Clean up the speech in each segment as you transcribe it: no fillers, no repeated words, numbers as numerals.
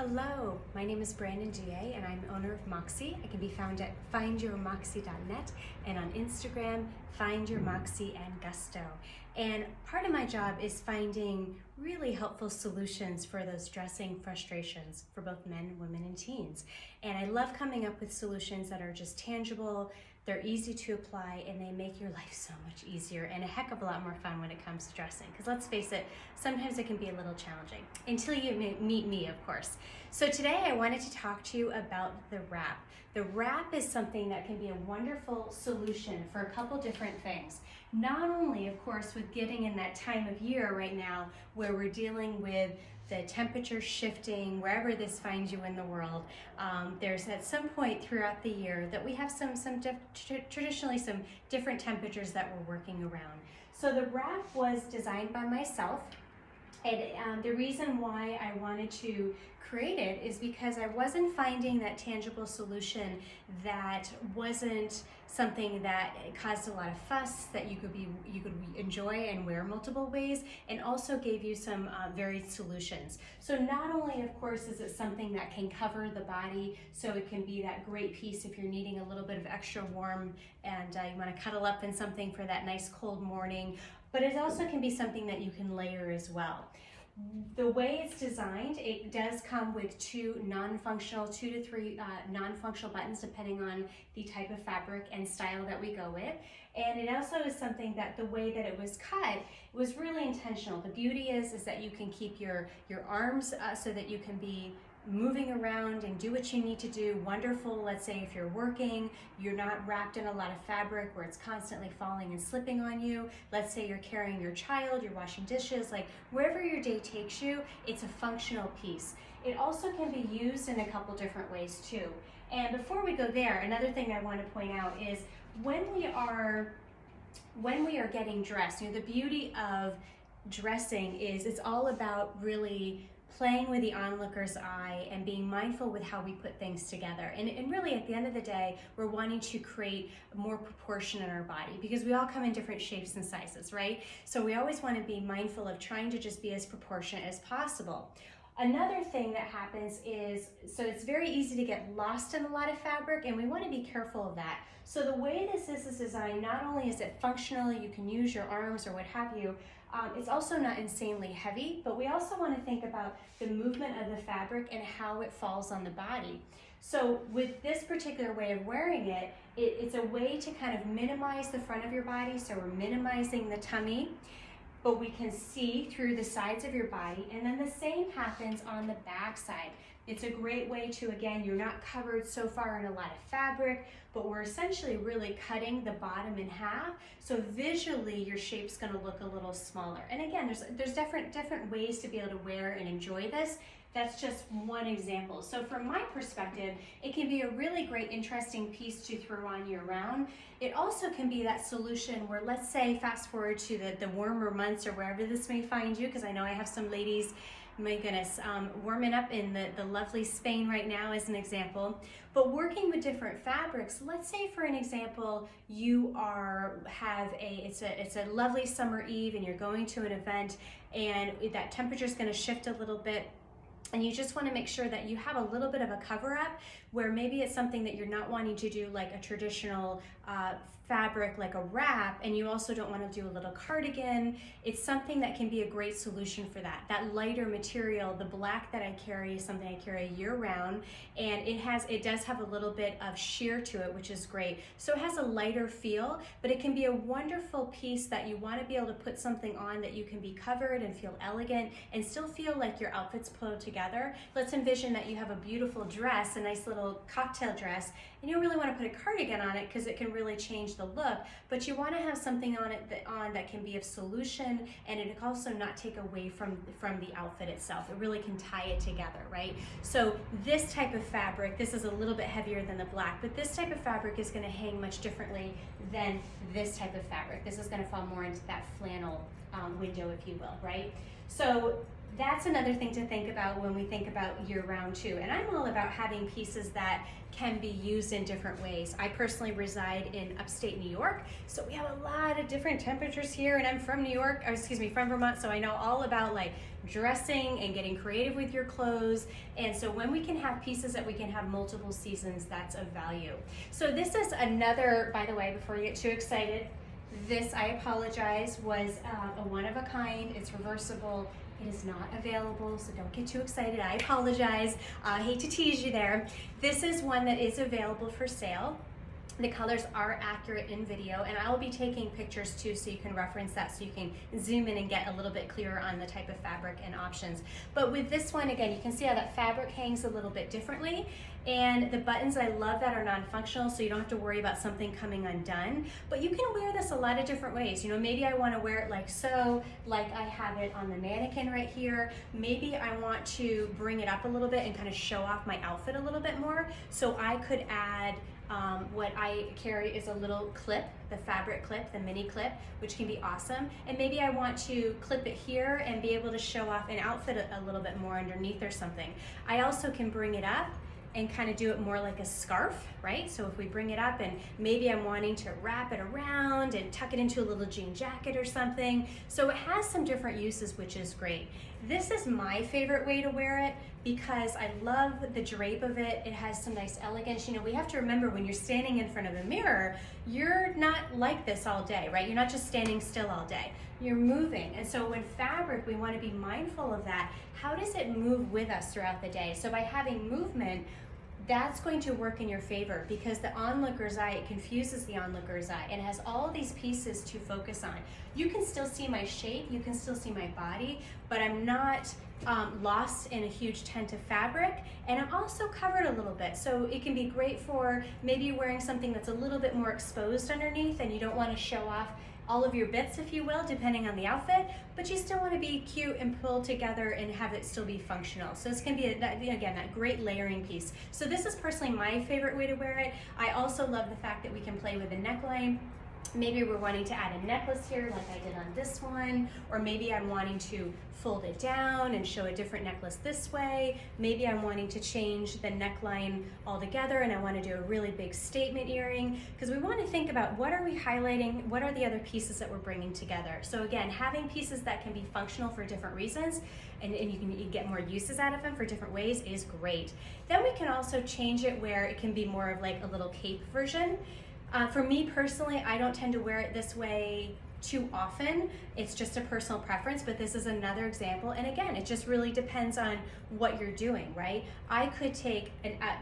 Hello, my name is Brandon GA and I'm owner of Moxie. I can be found at findyourmoxie.net and on Instagram, findyourmoxie and gusto. And part of my job is finding really helpful solutions for those dressing frustrations for both men, women, and teens. And I love coming up with solutions that are just tangible, they're easy to apply, and they make your life so much easier and a heck of a lot more fun when it comes to dressing. Because let's face it, sometimes it can be a little challenging, until you meet me, of course. So today I wanted to talk to you about the wrap. The wrap is something that can be a wonderful solution for a couple different things. Not only, of course, with getting in that time of year right now where we're dealing with the temperature shifting, wherever this finds you in the world, there's at some point throughout the year that we have traditionally some different temperatures that we're working around. So the wrap was designed by myself, and the reason why I wanted to create it is because I wasn't finding that tangible solution that wasn't something that caused a lot of fuss, that you could enjoy and wear multiple ways, and also gave you some varied solutions. So not only, of course, is it something that can cover the body, so it can be that great piece if you're needing a little bit of extra warm and you want to cuddle up in something for that nice cold morning, but it also can be something that you can layer as well. The way it's designed, it does come with two to three non-functional buttons depending on the type of fabric and style that we go with. And it also is something that the way that it was cut was really intentional. The beauty is that you can keep your arms so that you can be moving around and do what you need to do. Wonderful, let's say if you're working, you're not wrapped in a lot of fabric where it's constantly falling and slipping on you. Let's say you're carrying your child, you're washing dishes, like wherever your day takes you, it's a functional piece. It also can be used in a couple different ways too. And before we go there, another thing I want to point out is when we are getting dressed, the beauty of dressing is it's all about really playing with the onlooker's eye and being mindful with how we put things together. And really at the end of the day, we're wanting to create more proportion in our body because we all come in different shapes and sizes, right? So we always want to be mindful of trying to just be as proportionate as possible. Another thing that happens is, so it's very easy to get lost in a lot of fabric, and we want to be careful of that. So the way this is designed, not only is it functional, you can use your arms or what have you, it's also not insanely heavy, but we also want to think about the movement of the fabric and how it falls on the body. So with this particular way of wearing it, it's a way to kind of minimize the front of your body, so we're minimizing the tummy, but we can see through the sides of your body, and then the same happens on the back side. It's a great way to, again, you're not covered so far in a lot of fabric, but we're essentially really cutting the bottom in half, so visually your shape's gonna look a little smaller. And again, there's different ways to be able to wear and enjoy this. That's just one example. So from my perspective, it can be a really great, interesting piece to throw on year round. It also can be that solution where, let's say, fast forward to the warmer months or wherever this may find you, because I know I have some ladies, my goodness, warming up in the lovely Spain right now as an example. But working with different fabrics, let's say for an example, you it's a lovely summer eve and you're going to an event and that temperature is going to shift a little bit. And you just want to make sure that you have a little bit of a cover up where maybe it's something that you're not wanting to do like a traditional fabric like a wrap, and you also don't want to do a little cardigan. It's something that can be a great solution for that. That lighter material, the black that I carry is something I carry year round, and it does have a little bit of sheer to it, which is great. So it has a lighter feel, but it can be a wonderful piece that you want to be able to put something on that you can be covered and feel elegant and still feel like your outfit's pulled together. Let's envision that you have a beautiful dress, a nice little cocktail dress, and you don't really want to put a cardigan on it because it can really change the look, but you want to have something on it that can be of solution, and it can also not take away from the outfit itself. It really can tie it together, right? So this type of fabric, this is a little bit heavier than the black, but this type of fabric is going to hang much differently than this type of fabric. This is going to fall more into that flannel window, if you will, right? So that's another thing to think about when we think about year-round too. And I'm all about having pieces that can be used in different ways. I personally reside in upstate New York, so we have a lot of different temperatures here, and I'm from New York, or excuse me, from Vermont, so I know all about like dressing and getting creative with your clothes. And so when we can have pieces that we can have multiple seasons, that's of value. So this is another, by the way, before you get too excited, this, I apologize, was a one of a kind. It's reversible. It is not available, so don't get too excited. I apologize. I hate to tease you there. This is one that is available for sale. The colors are accurate in video, and I will be taking pictures too, so you can reference that, so you can zoom in and get a little bit clearer on the type of fabric and options. But with this one, again, you can see how that fabric hangs a little bit differently, and the buttons, I love that, are non-functional, so you don't have to worry about something coming undone. But you can wear this a lot of different ways. You know, maybe I want to wear it like so, like I have it on the mannequin right here. Maybe I want to bring it up a little bit and kind of show off my outfit a little bit more, so I could add what I carry is a little clip, the fabric clip, the mini clip, which can be awesome. And maybe I want to clip it here and be able to show off an outfit a little bit more underneath or something. I also can bring it up and kind of do it more like a scarf, right? So if we bring it up and maybe I'm wanting to wrap it around and tuck it into a little jean jacket or something. So it has some different uses, which is great. This is my favorite way to wear it because I love the drape of it. It has some nice elegance. You know, we have to remember when you're standing in front of a mirror, you're not like this all day, right? You're not just standing still all day. You're moving. And so when fabric, we want to be mindful of that. How does it move with us throughout the day? So by having movement, that's going to work in your favor because the onlooker's eye, it confuses the onlooker's eye, and it has all these pieces to focus on. You can still see my shape, you can still see my body, but I'm not lost in a huge tent of fabric, and I'm also covered a little bit. So it can be great for maybe wearing something that's a little bit more exposed underneath and you don't want to show off all of your bits, if you will, depending on the outfit, but you still want to be cute and pulled together and have it still be functional. So this can be, again, that great layering piece. So this is personally my favorite way to wear it. I also love the fact that we can play with the neckline. Maybe we're wanting to add a necklace here like I did on this one, or maybe I'm wanting to fold it down and show a different necklace this way. Maybe I'm wanting to change the neckline altogether and I want to do a really big statement earring, because we want to think about what are we highlighting, what are the other pieces that we're bringing together. So again, having pieces that can be functional for different reasons and you get more uses out of them for different ways is great. Then we can also change it where it can be more of like a little cape version. For me personally, I don't tend to wear it this way too often. It's just a personal preference, but this is another example. And again, it just really depends on what you're doing, right? I could take,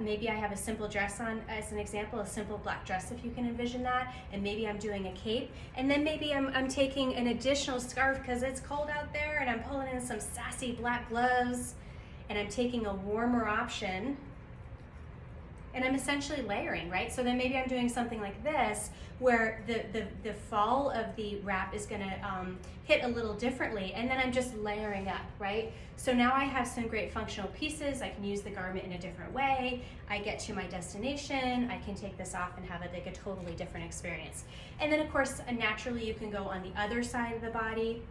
maybe I have a simple dress on as an example, a simple black dress if you can envision that, and maybe I'm doing a cape, and then maybe I'm taking an additional scarf because it's cold out there and I'm pulling in some sassy black gloves, and I'm taking a warmer option, and I'm essentially layering, right? So then maybe I'm doing something like this where the fall of the wrap is gonna hit a little differently, and then I'm just layering up, right? So now I have some great functional pieces. I can use the garment in a different way. I get to my destination, I can take this off and have it like a totally different experience. And then of course, naturally you can go on the other side of the body.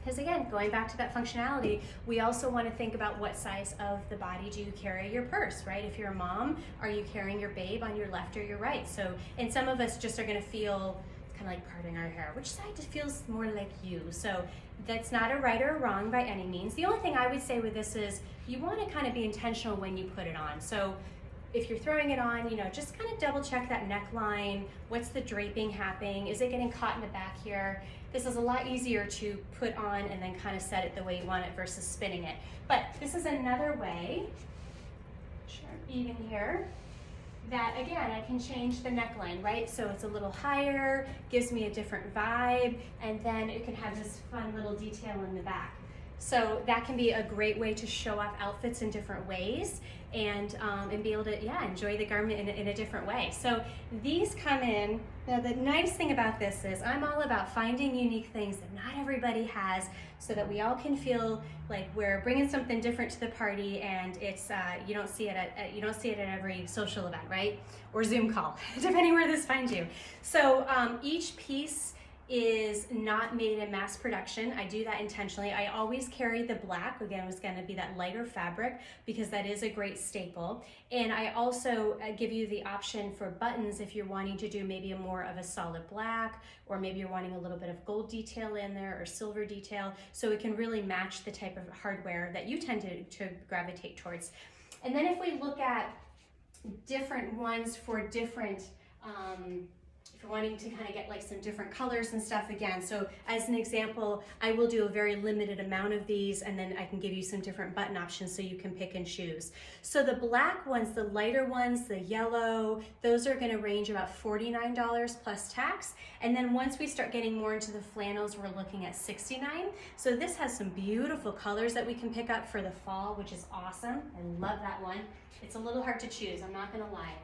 Because again, going back to that functionality, we also want to think about what size of the body do you carry your purse, right? If you're a mom, are you carrying your babe on your left or your right? So, and some of us just are going to feel kind of like parting our hair. Which side just feels more like you? So that's not a right or a wrong by any means. The only thing I would say with this is you want to kind of be intentional when you put it on. So if you're throwing it on, you know, just kind of double check that neckline. What's the draping happening? Is it getting caught in the back here? This is a lot easier to put on and then kind of set it the way you want it versus spinning it. But this is another way, sure, even here, that again, I can change the neckline, right? So it's a little higher, gives me a different vibe, and then it can have this fun little detail in the back. So that can be a great way to show off outfits in different ways and be able to, yeah, enjoy the garment in a different way. So these come in. Now the nice thing about this is I'm all about finding unique things that not everybody has, so that we all can feel like we're bringing something different to the party, and it's you don't see it at every social event, right? Or Zoom call, depending where this finds you. So each piece is not made in mass production. I do that intentionally. I always carry the black. Again, it's going to be that lighter fabric because that is a great staple. And I also give you the option for buttons if you're wanting to do maybe a more of a solid black, or maybe you're wanting a little bit of gold detail in there or silver detail, so it can really match the type of hardware that you tend to gravitate towards. And then if we look at different ones for different if you're wanting to kind of get like some different colors and stuff, again, so as an example, I will do a very limited amount of these, and then I can give you some different button options so you can pick and choose. So the black ones, the lighter ones, the yellow, those are going to range about $49 plus tax. And then once we start getting more into the flannels, we're looking at $69. So this has some beautiful colors that we can pick up for the fall, which is awesome. I love that one. It's a little hard to choose, I'm not going to lie.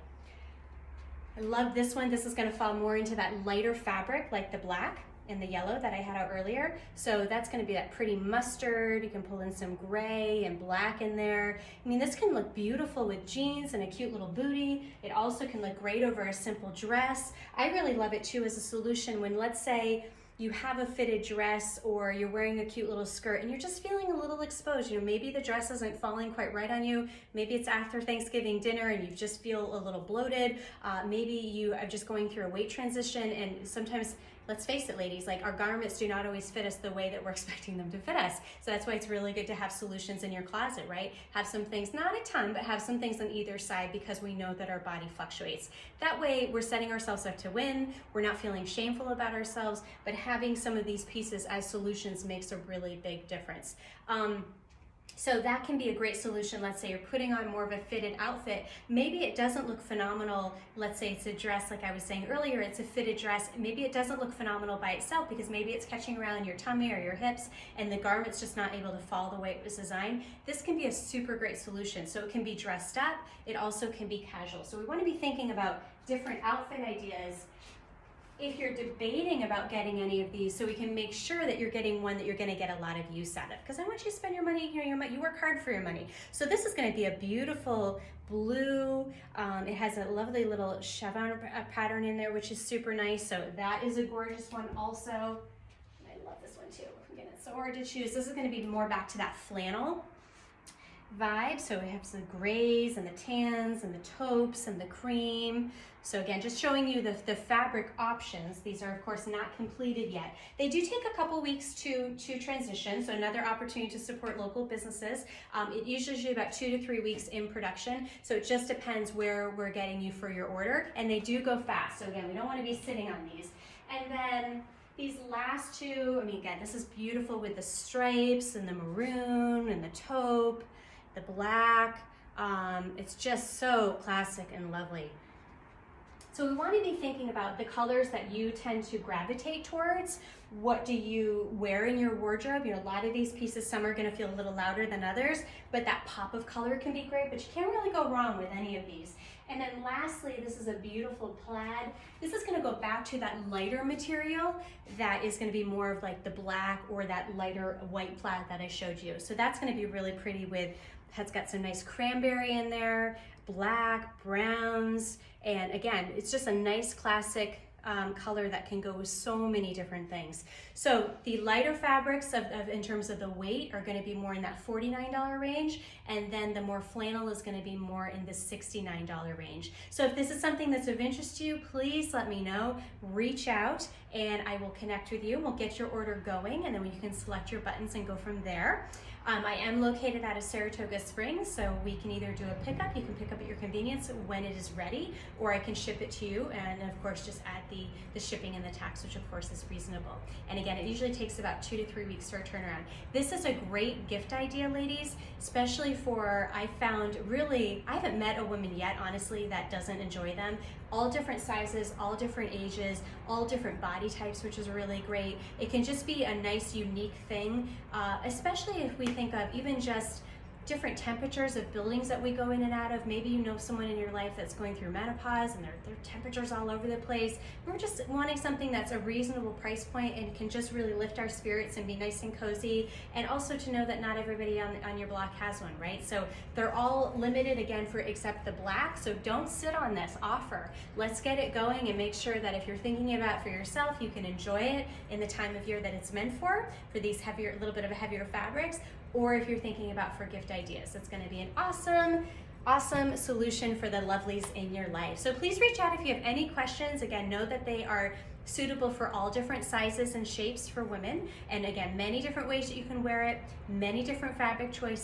I love this one. This is going to fall more into that lighter fabric like the black and the yellow that I had out earlier. So that's going to be that pretty mustard. You can pull in some gray and black in there. I mean, this can look beautiful with jeans and a cute little bootie. It also can look great over a simple dress. I really love it too as a solution when, let's say, you have a fitted dress or you're wearing a cute little skirt and you're just feeling a little exposed. You know, maybe the dress isn't falling quite right on you. Maybe it's after Thanksgiving dinner and you just feel a little bloated. Maybe you are just going through a weight transition, and sometimes, let's face it, ladies, like our garments do not always fit us the way that we're expecting them to fit us. So that's why it's really good to have solutions in your closet, right? Have some things, not a ton, but have some things on either side, because we know that our body fluctuates. That way we're setting ourselves up to win. We're not feeling shameful about ourselves, but having some of these pieces as solutions makes a really big difference. So that can be a great solution. Let's say you're putting on more of a fitted outfit. Maybe it doesn't look phenomenal. Let's say it's a dress, like I was saying earlier, it's a fitted dress. Maybe it doesn't look phenomenal by itself because maybe it's catching around your tummy or your hips and the garment's just not able to fall the way it was designed. This can be a super great solution. So it can be dressed up. It also can be casual. So we want to be thinking about different outfit ideas if you're debating about getting any of these, so we can make sure that you're getting one that you're going to get a lot of use out of. Because I want you to spend your money, you work hard for your money. So this is going to be a beautiful blue. It has a lovely little chevron pattern in there, which is super nice. So that is a gorgeous one also. I love this one too. Again, it's so hard to choose. This is going to be more back to that flannel vibe. So we have the grays and the tans and the taupes and the cream. So again, just showing you the fabric options. These are of course not completed yet. They do take a couple weeks to transition, so another opportunity to support local businesses. It usually about 2 to 3 weeks in production, so it just depends where we're getting you for your order, and they do go fast. So again, we don't want to be sitting on these. And then these last two, I mean, again, this is beautiful with the stripes and the maroon and the taupe, the black. It's just so classic and lovely. So we want to be thinking about the colors that you tend to gravitate towards. What do you wear in your wardrobe? You know, a lot of these pieces, some are going to feel a little louder than others, but that pop of color can be great, but you can't really go wrong with any of these. And then lastly, this is a beautiful plaid. This is going to go back to that lighter material that is going to be more of like the black or that lighter white plaid that I showed you. So that's going to be really pretty with, it's got some nice cranberry in there, black, browns, and again, it's just a nice classic color that can go with so many different things. So the lighter fabrics in terms of the weight are going to be more in that $49 range, and then the more flannel is going to be more in the $69 range. So if this is something that's of interest to you, please let me know. Reach out and I will connect with you. We'll get your order going, and then you can select your buttons and go from there. I am located out of Saratoga Springs, so we can either do a pickup, you can pick up at your convenience when it is ready, or I can ship it to you, and of course just add the shipping and the tax, which of course is reasonable. And again, it usually takes about 2 to 3 weeks for a turnaround. This is a great gift idea, ladies, especially for, I found really, I haven't met a woman yet, honestly, that doesn't enjoy them. All different sizes, all different ages, all different body types, which is really great. It can just be a nice, unique thing, especially if we think of even just different temperatures of buildings that we go in and out of. Maybe you know someone in your life that's going through menopause and their temperature's all over the place. We're just wanting something that's a reasonable price point and can just really lift our spirits and be nice and cozy, and also to know that not everybody on your block has one, right? So they're all limited again for except the black, so don't sit on this offer. Let's get it going and make sure that if you're thinking about for yourself, you can enjoy it in the time of year that it's meant for these heavier, a little bit of a heavier fabrics, or if you're thinking about for gift ideas. It's going to be an awesome solution for the lovelies in your life. So please reach out if you have any questions. Again, know that they are suitable for all different sizes and shapes for women, and again, many different ways that you can wear it, many different fabric choices.